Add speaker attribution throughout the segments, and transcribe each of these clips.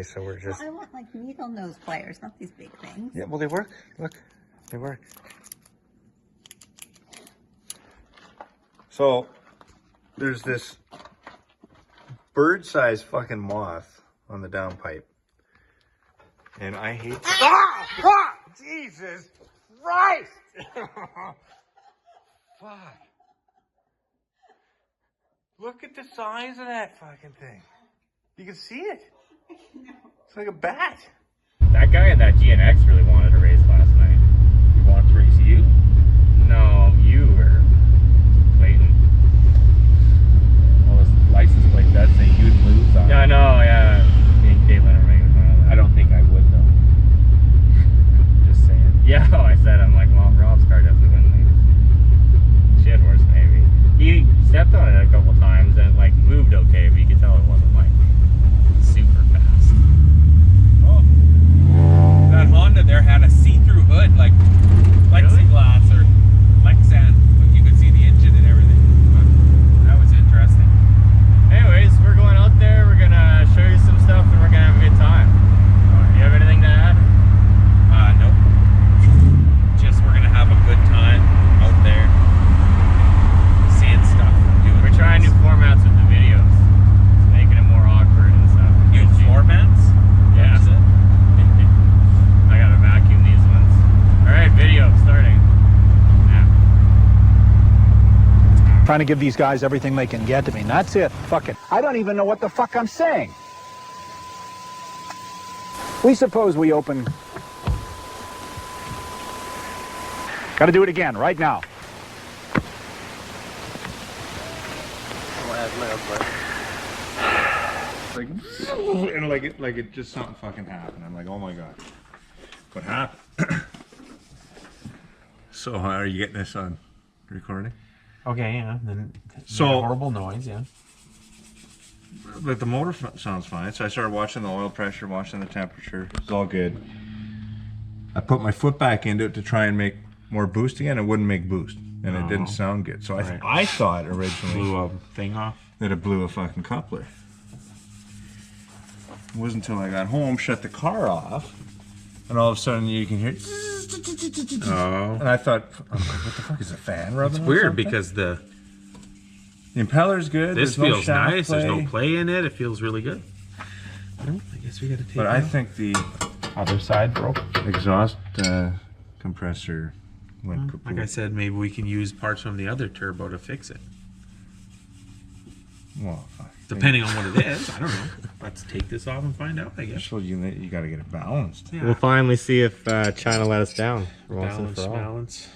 Speaker 1: so we're just...
Speaker 2: Well, I want like needle nose pliers, not these big things.
Speaker 1: Yeah, well, they work. Look, they work. So, there's this bird-sized fucking moth on the downpipe. And I hate... Ah! Jesus Christ! Fuck. Look at the size of that fucking thing. You can see it. It's like a bat.
Speaker 3: That guy in that GNX really wanted to race last night.
Speaker 1: He wanted to race you?
Speaker 3: No, you or Clayton.
Speaker 1: Well, his license plate does say you'd lose on.
Speaker 3: Yeah, I know, yeah. Me and Caitlin are making fun of that.
Speaker 1: I don't think I would, though. Just saying.
Speaker 3: Yeah, I said, I'm like, well, Rob's car definitely wouldn't leave. Shit horse, maybe. He stepped on it a couple times and, like, moved okay, but you could tell it wasn't, like, super fast.
Speaker 4: Oh. That Honda there had a see-through hood, like plexiglass or Lexan, but you could see the engine and everything. But that was interesting.
Speaker 3: Anyways, we're going out there, we're gonna show you some stuff, and we're gonna have a good time. Do you have anything to add?
Speaker 4: Nope. Just we're gonna have a good time out there, seeing stuff.
Speaker 3: We're trying new formats with the videos, making it more awkward and stuff.
Speaker 4: New formats?
Speaker 3: Yeah. I gotta vacuum these ones. Alright, video starting now.
Speaker 5: Trying to give these guys everything they can get to me. And that's it. Fuck it. I don't even know what the fuck I'm saying. We suppose we open... Gotta do it again, right now.
Speaker 1: Like, and like it just something fucking happened. I'm like, oh my god, what happened? So how are you getting this on recording?
Speaker 4: Okay, yeah. Then
Speaker 1: So
Speaker 4: horrible noise, yeah.
Speaker 1: But the motor sounds fine. So I started watching the oil pressure, watching the temperature. It's all good. I put my foot back into it to try and make more boost again. It wouldn't make boost, and it didn't sound good. So I thought originally
Speaker 4: Blew a thing off.
Speaker 1: that it blew a fucking coupler. It wasn't until I got home, shut the car off, and all of a sudden you can hear.
Speaker 4: Oh.
Speaker 1: And I thought, I'm like, what the fuck is a fan rubbing?
Speaker 4: It's weird because the
Speaker 1: impeller's good.
Speaker 4: this
Speaker 1: There's no
Speaker 4: feels
Speaker 1: shaft
Speaker 4: nice.
Speaker 1: play.
Speaker 4: There's no play in it. It feels really good. Well, I guess we got to take.
Speaker 1: But I think the
Speaker 4: other side broke.
Speaker 1: exhaust compressor went kaput.
Speaker 4: Like I said, maybe we can use parts from the other turbo to fix it.
Speaker 1: Well,
Speaker 4: Depending on what it is, I don't know. Let's take this off and find out, I guess.
Speaker 1: so you got to get it balanced.
Speaker 4: Yeah.
Speaker 3: We'll finally see if China let us down. Once and
Speaker 4: Balance,
Speaker 3: for all.
Speaker 4: balance.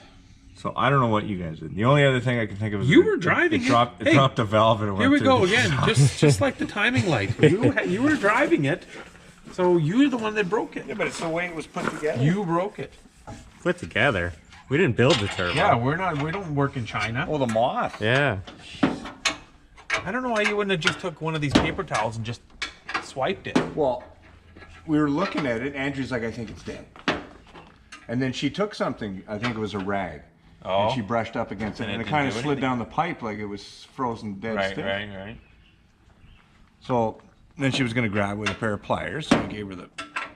Speaker 1: So I don't know what you guys did. The only other thing I can think of is
Speaker 4: You were driving
Speaker 1: It
Speaker 4: it.
Speaker 1: dropped
Speaker 4: Hey,
Speaker 1: the valve and it went
Speaker 4: Here we
Speaker 1: through
Speaker 4: go
Speaker 1: the
Speaker 4: again,
Speaker 1: exhaust.
Speaker 4: just like the timing light. You were driving it, so you're the one that broke it.
Speaker 1: Yeah, but it's the way it was put together.
Speaker 4: You broke it.
Speaker 3: Put together. We didn't build the turbo.
Speaker 4: Yeah, we don't work in China.
Speaker 1: Oh, the moth.
Speaker 3: Yeah.
Speaker 4: I don't know why you wouldn't have just took one of these paper towels and just swiped it.
Speaker 6: Well, we were looking at it. Andrew's like, I think it's dead. And then she took something, I think it was a rag.
Speaker 4: Oh.
Speaker 6: And she brushed up against it.
Speaker 4: And
Speaker 6: And
Speaker 4: it
Speaker 6: it kind of
Speaker 4: didn't do
Speaker 6: slid
Speaker 4: anything?
Speaker 6: down the pipe like it was frozen dead still.
Speaker 4: Right.
Speaker 1: So then she was going to grab it with a pair of pliers. So I gave her the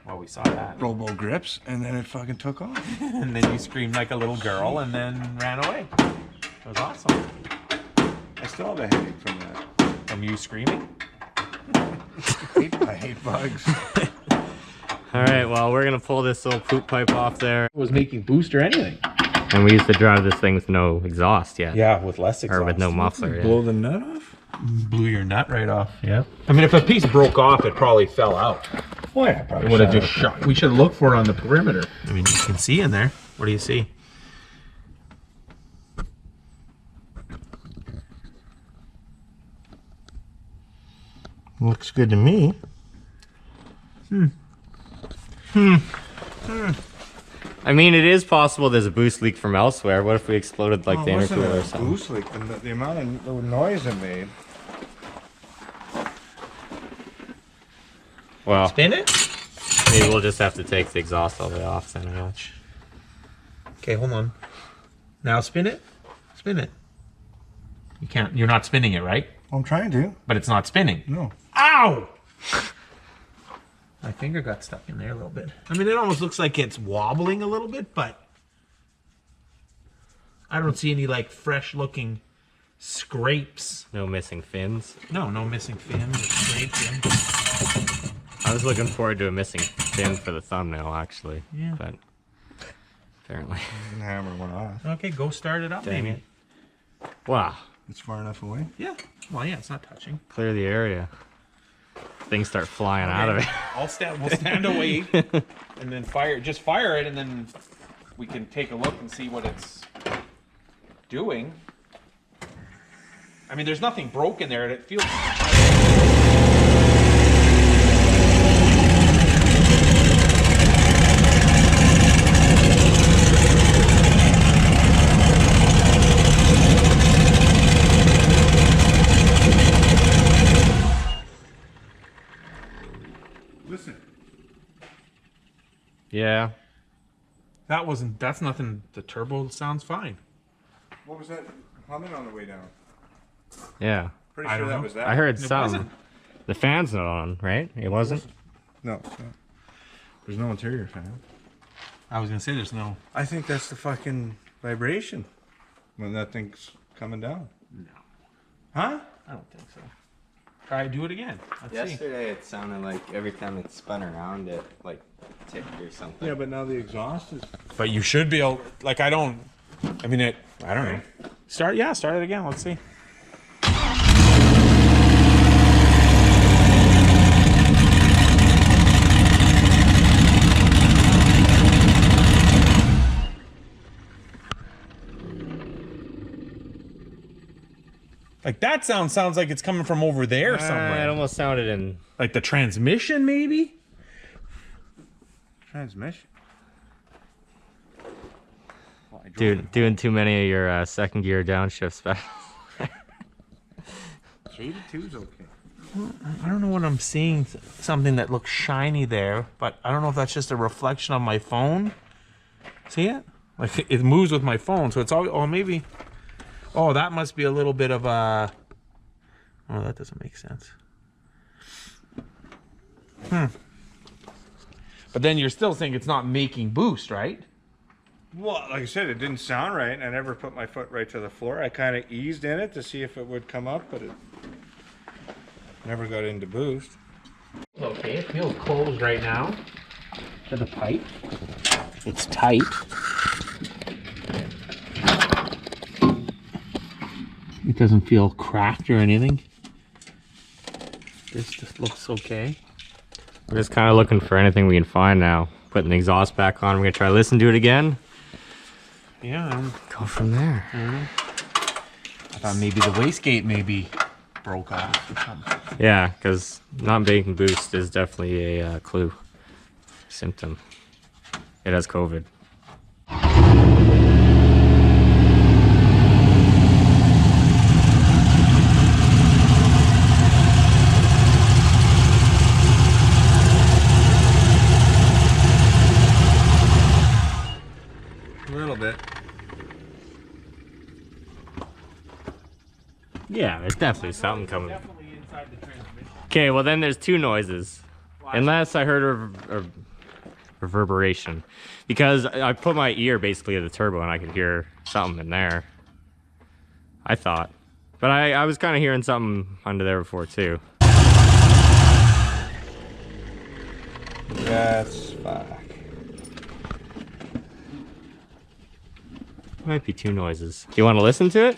Speaker 4: Well, we saw that.
Speaker 1: robo grips, and then it fucking took off.
Speaker 4: And then you screamed like a little girl and then ran away. It was awesome.
Speaker 6: I still have a headache from that.
Speaker 4: From you screaming?
Speaker 6: I hate bugs.
Speaker 3: Alright, well, we're gonna pull this little poop pipe off there.
Speaker 4: Was making boost or anything.
Speaker 3: And we used to drive this thing with no exhaust yet.
Speaker 4: Yeah, with less exhaust.
Speaker 3: Or with no muffler. Yeah.
Speaker 1: Blow the nut off?
Speaker 4: Blew your nut right off. Yeah. I mean, if a piece broke off, it probably fell out.
Speaker 1: Well, yeah, probably
Speaker 4: It would have just shot. We should look for it on the perimeter. I mean, you can see in there. What do you see?
Speaker 1: Looks good to me.
Speaker 3: I mean, it is possible there's a boost leak from elsewhere. What if we exploded like the intercooler or something?
Speaker 1: Boost leak. The amount of noise it made.
Speaker 3: Well,
Speaker 4: Spin it?
Speaker 3: maybe we'll just have to take the exhaust all the way off then. I guess.
Speaker 4: Okay, hold on. Now spin it. Spin it. You can't. You're not spinning it, right?
Speaker 1: I'm trying to.
Speaker 4: But it's not spinning.
Speaker 1: No.
Speaker 4: Ow!
Speaker 7: My finger got stuck in there a little bit. I mean, it almost looks like it's wobbling a little bit, but I don't see any like fresh looking scrapes.
Speaker 3: No missing fins.
Speaker 7: No missing fins or scrapes. Yeah.
Speaker 3: I was looking forward to a missing fin for the thumbnail, actually.
Speaker 7: Yeah.
Speaker 3: But apparently.
Speaker 1: The hammer went off.
Speaker 7: Okay, go start it up,
Speaker 3: Dang
Speaker 7: maybe.
Speaker 3: it. Wow.
Speaker 1: It's far enough away.
Speaker 7: Yeah. Well, yeah, it's not touching.
Speaker 3: Clear the area. Things start flying out of it.
Speaker 7: We'll stand away and then fire. Just fire it, and then we can take a look and see what it's doing. I mean, there's nothing broken there. It feels.
Speaker 1: Listen.
Speaker 3: Yeah.
Speaker 7: That's nothing. The turbo sounds fine.
Speaker 1: What was that humming on the way down?
Speaker 3: Yeah.
Speaker 1: Pretty
Speaker 7: I
Speaker 1: sure
Speaker 7: don't
Speaker 1: that
Speaker 7: know.
Speaker 1: was that.
Speaker 3: I heard
Speaker 7: It
Speaker 3: some.
Speaker 7: wasn't.
Speaker 3: The fan's not on, right? It wasn't?
Speaker 1: No, it's not. There's no interior fan.
Speaker 7: I was gonna say there's no.
Speaker 1: I think that's the fucking vibration when that thing's coming down.
Speaker 7: No,
Speaker 1: Huh?
Speaker 7: I don't think so. Try do it again. Let's see.
Speaker 8: Yesterday it sounded like every time it spun around it like ticked or something.
Speaker 1: Yeah, but now the exhaust is.
Speaker 7: But you should be able. Like I don't. I mean it. I don't know. Start it again. Let's see. Like that sounds like it's coming from over there
Speaker 3: It
Speaker 7: somewhere.
Speaker 3: almost sounded in.
Speaker 7: Like the transmission, maybe.
Speaker 1: Transmission.
Speaker 3: Dude, doing too many of your second gear downshifts back.
Speaker 1: 82's okay.
Speaker 7: I don't know what I'm seeing. Something that looks shiny there, but I don't know if that's just a reflection on my phone. See it? Like it moves with my phone, so it's all. Oh, maybe. Oh, that must be a little bit of a. Oh, that doesn't make sense. But then you're still saying it's not making boost, right?
Speaker 1: Well, like I said, it didn't sound right, and I never put my foot right to the floor. I kind of eased in it to see if it would come up, but it never got into boost.
Speaker 7: Okay, it feels closed right now to the pipe. It's tight. It doesn't feel cracked or anything. This just looks okay.
Speaker 3: We're just kind of looking for anything we can find now. Putting the exhaust back on. We're going to try to listen to it again.
Speaker 7: Yeah.
Speaker 3: Go from there.
Speaker 7: I thought maybe the wastegate maybe broke off or something.
Speaker 3: Yeah, because not making boost is definitely a clue. Symptom. It has COVID.
Speaker 1: A little bit.
Speaker 3: Yeah, there's definitely something coming.
Speaker 7: Definitely inside the transmission.
Speaker 3: Okay, well then there's two noises. Unless I heard a reverberation. Because I put my ear basically to the turbo and I could hear something in there. I thought. But I was kind of hearing something under there before too.
Speaker 1: That's fuck.
Speaker 3: Might be two noises. Do you want to listen to it?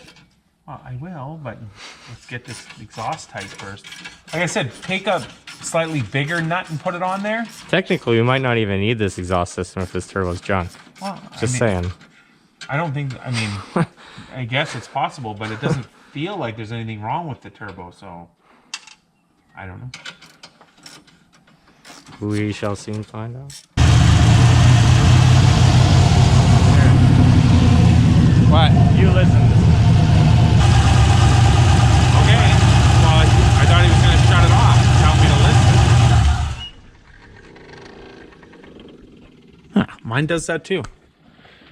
Speaker 7: Well, I will, but let's get this exhaust tight first. Like I said, take a slightly bigger nut and put it on there.
Speaker 3: Technically, we might not even need this exhaust system if this turbo's junk.
Speaker 7: Well,
Speaker 3: Just
Speaker 7: I
Speaker 3: saying.
Speaker 7: I don't think, I mean, I guess it's possible, but it doesn't feel like there's anything wrong with the turbo, so I don't know.
Speaker 3: We shall soon find out.
Speaker 7: What?
Speaker 3: You listen.
Speaker 7: Okay. Well, I thought he was going to shut it off. Tell me to listen. Huh, mine does that too.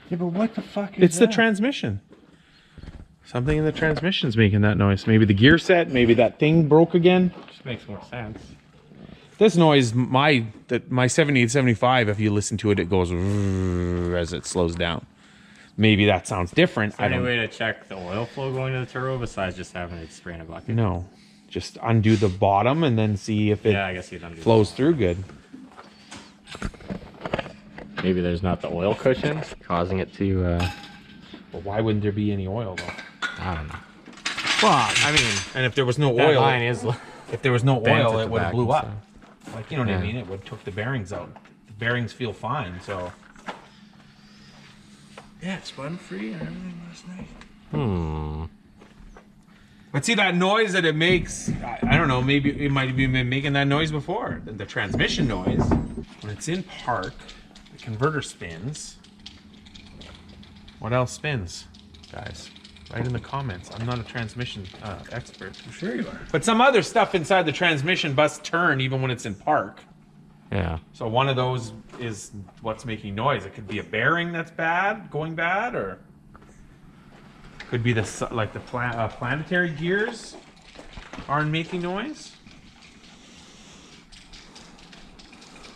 Speaker 1: Yeah, but what the fuck is
Speaker 7: It's the transmission. Something in the transmission's making that noise. Maybe the gear set, maybe that thing broke again.
Speaker 3: Just makes more sense.
Speaker 7: This noise, my 7875, if you listen to it, it goes as it slows down. Maybe that sounds different.
Speaker 3: Is there any way to check the oil flow going to the turbo besides just having it spray in a bucket?
Speaker 7: No, just undo the bottom and then see if it
Speaker 3: I guess you'd undo
Speaker 7: flows through good.
Speaker 3: Maybe there's not the oil cushion causing it to.
Speaker 7: Well, why wouldn't there be any oil though?
Speaker 3: I don't know. Well, I mean,
Speaker 7: And if there was no
Speaker 3: that
Speaker 7: oil,
Speaker 3: line is.
Speaker 7: if there was no
Speaker 3: bent
Speaker 7: oil,
Speaker 3: at
Speaker 7: it
Speaker 3: the
Speaker 7: would have
Speaker 3: back
Speaker 7: blew
Speaker 3: and
Speaker 7: up.
Speaker 3: stuff.
Speaker 7: Like, you know what I
Speaker 3: Yeah.
Speaker 7: mean? It would have took the bearings out. The bearings feel fine, so.
Speaker 1: Yeah, it's spun free and everything was nice.
Speaker 7: But see that noise that it makes, I don't know, maybe it might have been making that noise before. The transmission noise, when it's in park, the converter spins. What else spins, guys? Write in the comments. I'm not a transmission expert.
Speaker 1: I'm sure you are.
Speaker 7: But some other stuff inside the transmission bus turn even when it's in park.
Speaker 3: Yeah.
Speaker 7: So one of those is what's making noise. It could be a bearing that's bad, going bad, or could be the planetary gears aren't making noise.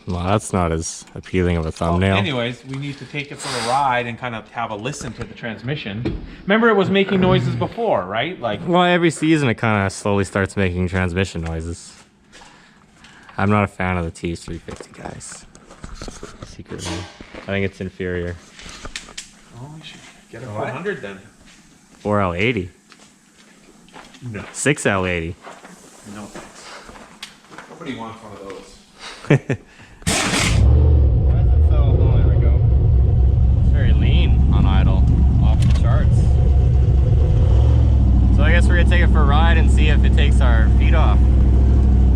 Speaker 3: Well, that's not as appealing of a thumbnail.
Speaker 7: Well, anyways, we need to take it for a ride and kind of have a listen to the transmission. Remember, it was making noises before, right? Like,
Speaker 3: Well, every season it kind of slowly starts making transmission noises. I'm not a fan of the T350, guys. Secretly, I think it's inferior.
Speaker 7: oh, we should get a 400 then.
Speaker 3: 4L80,
Speaker 7: No,
Speaker 3: 6L80.
Speaker 7: no thanks. Nobody wants one of those.
Speaker 3: Why is it so? Oh, there we go. It's very lean on idle, off the charts. So I guess we're gonna take it for a ride and see if it takes our feet off.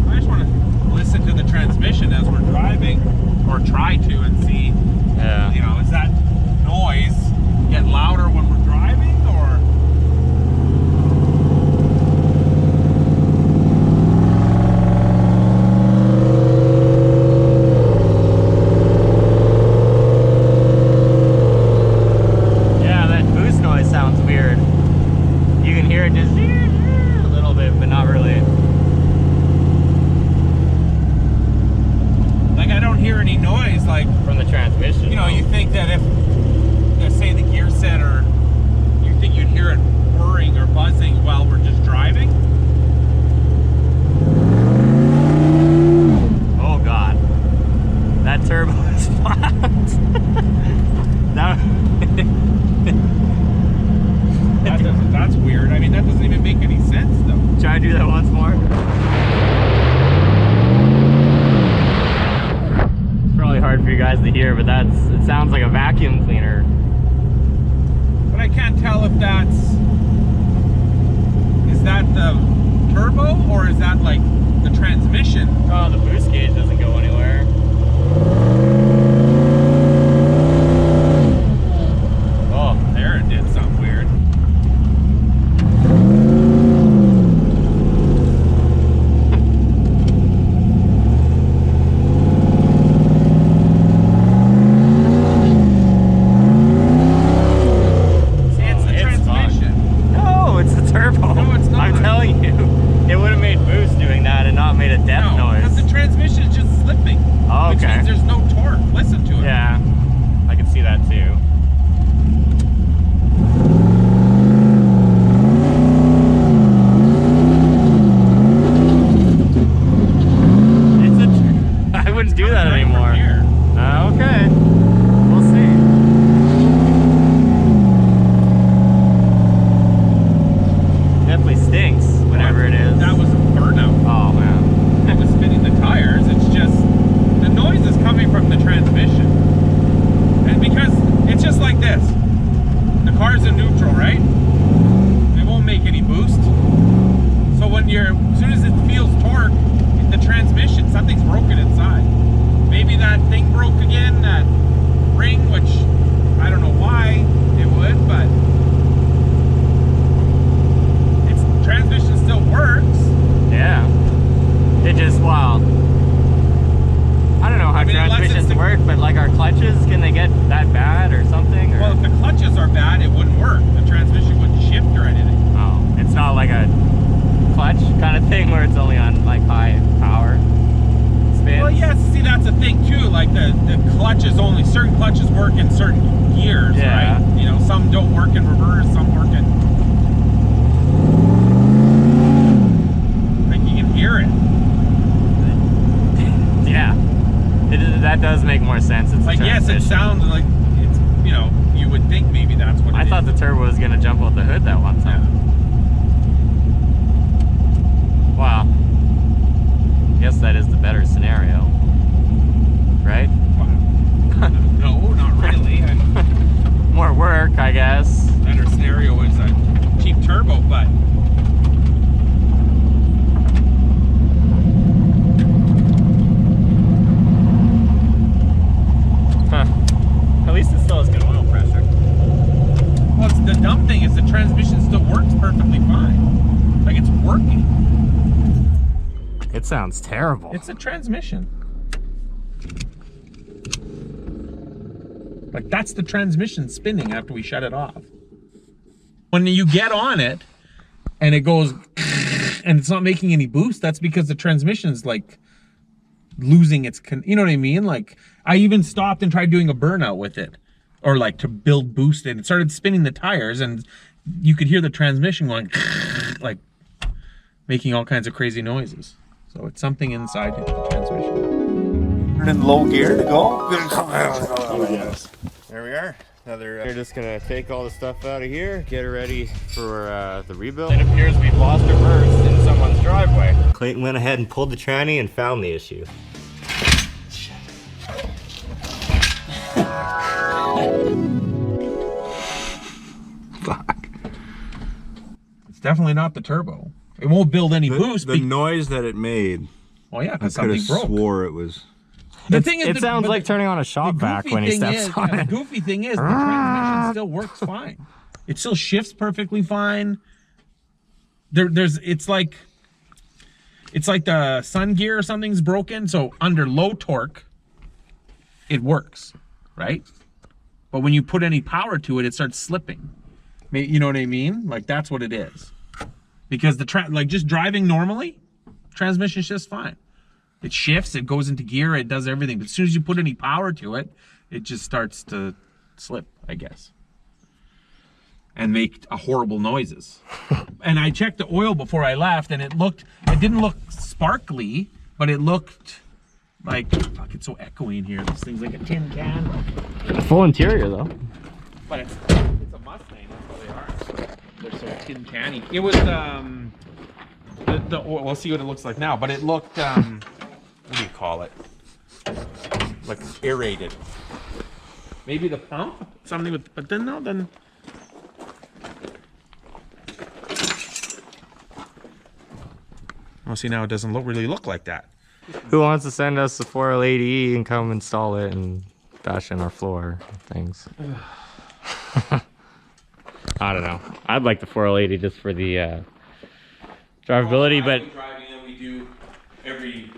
Speaker 7: I just want to listen to the transmission as we're driving, or try to, and see,
Speaker 3: Yeah.
Speaker 7: you know, is that noise get louder when we're driving, or?
Speaker 3: Yeah, that boost noise sounds weird. You can hear it just a little bit, but not really.
Speaker 7: Like, I don't hear any noise, like,
Speaker 3: From the transmission.
Speaker 7: you know, you think that if, let's say the gear set, or you think you'd hear it whirring or buzzing while we're just driving?
Speaker 3: Oh god. That turbo is flat.
Speaker 7: That's weird. I mean, that doesn't even make any sense, though.
Speaker 3: Try to do that once more. It's probably hard for you guys to hear, but it sounds like a vacuum cleaner.
Speaker 7: But I can't tell if is that the turbo, or is that like the transmission?
Speaker 3: Oh, the boost gauge doesn't go anywhere.
Speaker 7: Oh, there it did something weird. See, it's the
Speaker 3: it's
Speaker 7: transmission.
Speaker 3: No, it's the turbo.
Speaker 7: No, it's not.
Speaker 3: I'm telling you. It would have made boost doing that and not made a death
Speaker 7: No, because
Speaker 3: noise.
Speaker 7: the transmission is just slipping.
Speaker 3: Oh,
Speaker 7: Which
Speaker 3: okay.
Speaker 7: means there's no
Speaker 4: clutches only. Certain clutches work in certain gears,
Speaker 3: Yeah.
Speaker 4: right? You know, some don't work in reverse, some work in... Like, you can hear it.
Speaker 3: Yeah. That does make more sense. It's
Speaker 4: Like,
Speaker 3: a
Speaker 4: yes, it
Speaker 3: transmission.
Speaker 4: sounds like it's, you know, you would think maybe that's what it
Speaker 3: I
Speaker 4: is.
Speaker 3: thought the turbo was gonna jump out the hood that one time. Wow. Guess that is the better scenario, right?
Speaker 4: No, not really.
Speaker 3: More work, I guess.
Speaker 4: Better scenario is a cheap turbo, but
Speaker 3: At least it still has good oil pressure.
Speaker 4: well, the dumb thing is the transmission still works perfectly fine. Like, it's working.
Speaker 3: It sounds terrible.
Speaker 4: It's a transmission. Like, that's the transmission spinning after we shut it off. When you get on it and it goes and it's not making any boost, that's because the transmission's like losing its you know what I mean? Like, I even stopped and tried doing a burnout with it, or like to build boost it. It started spinning the tires and you could hear the transmission going like making all kinds of crazy noises. So it's something inside the transmission.
Speaker 6: Turn in low gear to go. Oh, yes. There we are. Another.
Speaker 3: We're just gonna take all the stuff out of here, get it ready for the rebuild. It appears we've lost reverse in someone's driveway. Clayton went ahead and pulled the tranny and found the issue.
Speaker 1: Fuck.
Speaker 4: It's definitely not the turbo. It won't build any boost.
Speaker 1: The noise that it made.
Speaker 4: Oh yeah,
Speaker 1: I
Speaker 4: because
Speaker 1: could
Speaker 4: something
Speaker 1: have
Speaker 4: broke.
Speaker 1: swore it was.
Speaker 4: The thing is,
Speaker 3: It sounds like turning on a shock vac when he steps on
Speaker 4: The
Speaker 3: it.
Speaker 4: goofy thing is, the transmission still works fine. It still shifts perfectly fine. It's like the sun gear or something's broken. So under low torque, it works, right? But when you put any power to it, it starts slipping. You know what I mean? Like, that's what it is. Because like just driving normally, transmission's just fine. It shifts, it goes into gear, it does everything. But as soon as you put any power to it, it just starts to slip, I guess. And make horrible noises. And I checked the oil before I left and it didn't look sparkly, but it looked like, fuck, it's so echoey in here. This thing's like a tin can.
Speaker 3: Full interior though.
Speaker 4: But it's a Mustang, that's what they are. They're so tin canny. It was, the oil, we'll see what it looks like now, but it looked, what do you call it? Like aerated. Maybe the pump? Something with, but then no, then. Oh, see, now it doesn't really look like that.
Speaker 3: Who wants to send us the 4L80E and come install it and bash in our floor and things? I don't know. I'd like the 4L80 just for the drivability, but
Speaker 4: Driving than we do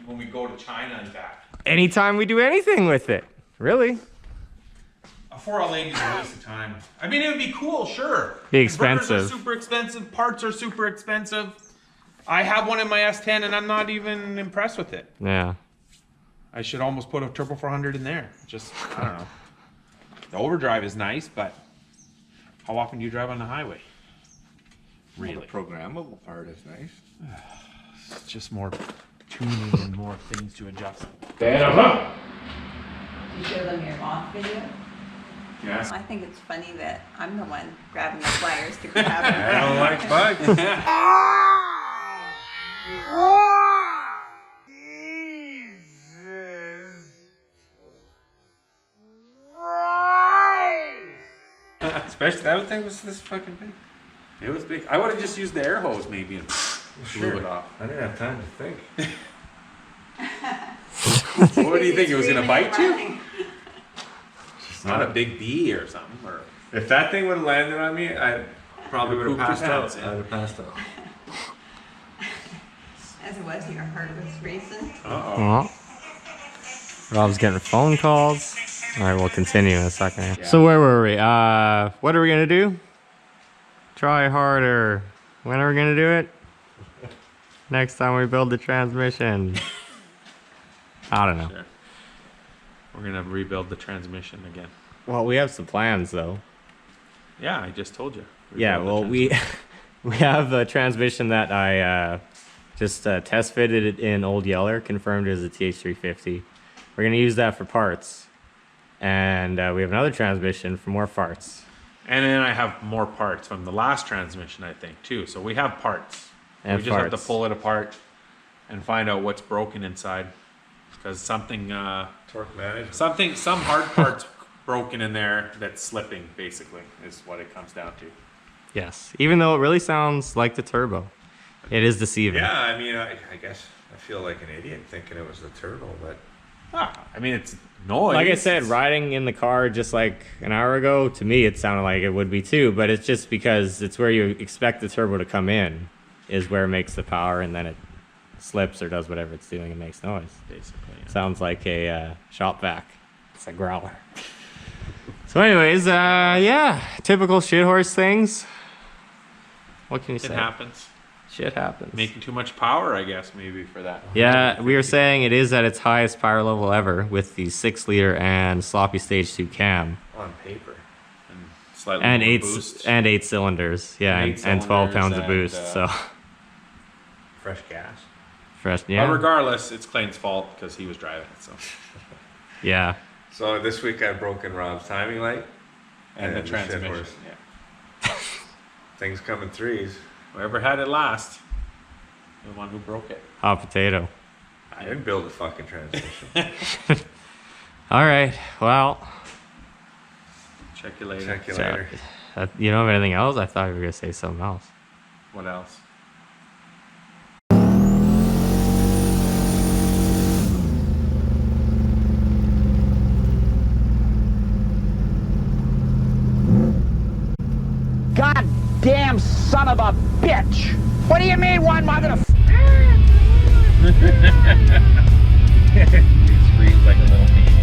Speaker 4: when we go to China and back.
Speaker 3: anytime we do anything with it, really.
Speaker 4: A 4L80 is a waste of time. I mean, it would be cool, sure.
Speaker 3: Be
Speaker 4: Converters
Speaker 3: expensive.
Speaker 4: are super expensive. Parts are super expensive. I have one in my S10 and I'm not even impressed with it.
Speaker 3: Yeah.
Speaker 4: I should almost put a Turbo 400 in there. Just, I don't know. The overdrive is nice, but how often do you drive on the highway? Really?
Speaker 6: The programmable part is nice.
Speaker 4: It's just more tuning and more things to adjust.
Speaker 2: You show them your moth video?
Speaker 4: Yes.
Speaker 2: I think it's funny that I'm the one grabbing the pliers to grab it.
Speaker 6: I don't like bugs.
Speaker 4: Especially that thing was this fucking big. It was big. I would have just used the air hose maybe and blew it off.
Speaker 1: I didn't have time to think.
Speaker 4: What do you think? It was gonna bite you?
Speaker 2: Running.
Speaker 4: It's not a big bee or something. Or
Speaker 1: If that thing would have landed on me, I probably would have
Speaker 4: Pooped your
Speaker 1: passed out.
Speaker 4: pants, yeah.
Speaker 1: I'd have passed out.
Speaker 2: As it was your heart was racing.
Speaker 3: Oh. Rob's getting phone calls. All right, we'll continue in a second. So where were we? What are we gonna do? Try harder. When are we gonna do it? Next time we build the transmission. I don't know.
Speaker 4: We're gonna rebuild the transmission again.
Speaker 3: Well, we have some plans though.
Speaker 4: Yeah, I just told you.
Speaker 3: Yeah,
Speaker 4: Rebuild the
Speaker 3: well, we
Speaker 4: transmission.
Speaker 3: we have a transmission that I just test fitted it in Old Yeller, confirmed it as a TH350. We're gonna use that for parts, and we have another transmission for more farts.
Speaker 4: And then I have more parts from the last transmission, I think, too. So we have parts.
Speaker 3: And
Speaker 4: we just have to
Speaker 3: farts.
Speaker 4: pull it apart and find out what's broken inside. Because something,
Speaker 1: Torque management.
Speaker 4: some hard parts broken in there that's slipping, basically, is what it comes down to.
Speaker 3: Yes, even though it really sounds like the turbo, it is deceiving.
Speaker 1: Yeah, I mean, I guess I feel like an idiot thinking it was the turbo, but
Speaker 4: I mean, it's noise.
Speaker 3: Like I said, riding in the car just like an hour ago, to me it sounded like it would be too, but it's just because it's where you expect the turbo to come in, is where it makes the power, and then it slips or does whatever it's doing and makes noise.
Speaker 4: Basically, yeah.
Speaker 3: Sounds like a shop vac. It's a growler. So anyways, yeah, typical shit horse things. What can you say?
Speaker 4: It happens.
Speaker 3: Shit happens.
Speaker 4: Making too much power, I guess, maybe, for that.
Speaker 3: Yeah, we were saying it is at its highest power level ever with the 6-liter and sloppy stage 2 cam
Speaker 1: on paper.
Speaker 4: And slightly
Speaker 3: and
Speaker 4: more
Speaker 3: eight
Speaker 4: boost.
Speaker 3: and 8 cylinders. Yeah, and 12 pounds of
Speaker 4: cylinders
Speaker 3: boost.
Speaker 4: and,
Speaker 3: So
Speaker 1: Fresh gas.
Speaker 3: fresh, yeah,
Speaker 4: But regardless, it's Clayton's fault because he was driving it. So
Speaker 3: yeah.
Speaker 1: So this week I've broken Rob's timing light
Speaker 4: and the
Speaker 1: shit
Speaker 4: transmission.
Speaker 1: horse.
Speaker 4: Yeah.
Speaker 1: Things come in threes.
Speaker 4: Whoever had it last, the one who broke it.
Speaker 3: Hot potato.
Speaker 1: I didn't build a fucking transmission.
Speaker 3: All right. Well,
Speaker 4: Check you later.
Speaker 1: Check you
Speaker 3: so,
Speaker 1: later.
Speaker 3: you don't have anything else? I thought you were gonna say something else.
Speaker 4: What else?
Speaker 5: Goddamn son of a bitch! What do you mean one mother?
Speaker 4: He screams like a little baby.